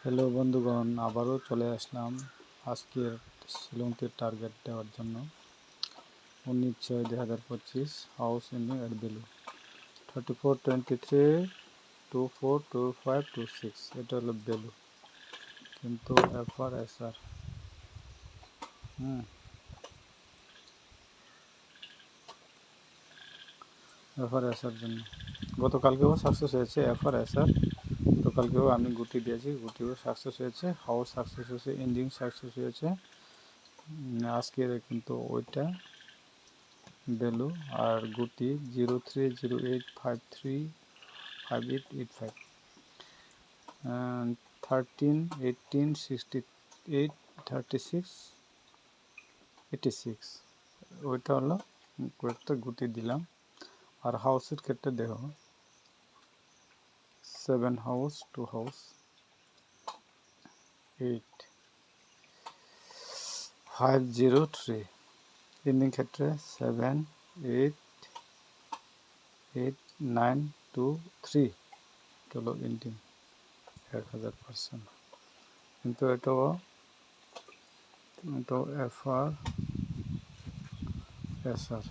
Hello বন্ধুগণ, আবারও চলে আসলাম আজকের শ্রীলঙ্কের টার্গেট দেওয়ার জন্য। 19/6/2025 হাউস এন্ডিং এট ভ্যালু 34, 23, 24, 25, 26। এটা হলো ভ্যালু, কিন্তু FR/SR FR/SR জন্য গতকালকেও সাকসেস হয়েছে। FR/SR গতকালকেও আমি গুটি দিয়েছি, গুটিও সাকসেস হয়েছে, হাউস সাকসেস হয়েছে, এন্ডিং সাকসেস হয়েছে। আজকের কিন্তু ওইটা ভ্যালু আর গুটি 0308535885 13 18 68 36 86 ওইটা হলো কয়েকটা গুটি দিলাম। আর হাউসের ক্ষেত্রে দেখো 7 হাউস 2 হাউস 8503 এন্ডিং ক্ষেত্রে 7 8 8 9 2 3 চলো এন্ডিং 1000%। কিন্তু এটাও FR/SR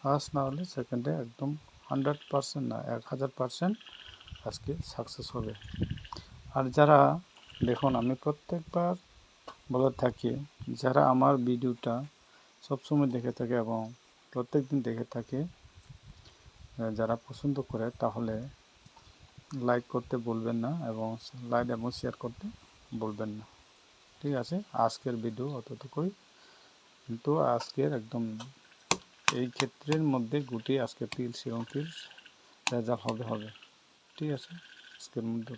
হাস না হলে সেকেন্ডে একদম 100% না 1000% আজকে সাকসেস হবে। আর যারা দেখুন, আমি প্রত্যেকবার বলে থাকি, যারা আমার ভিডিওটা সবসময় দেখে থাকে এবং প্রত্যেক দিন দেখে থাকে, যারা পছন্দ করে, তাহলে লাইক করতে বলবেন না এবং লাইক এবং শেয়ার করতে বলবেন না। ঠিক আছে, আজকের ভিডিও অতটুকুই। কিন্তু আজকের একদম এই ক্ষেত্রের মধ্যে গুটি আজকে শ্রীলঙ্কার রেজাল্ট হবে। ঠিক আছে, আজকের মধ্যে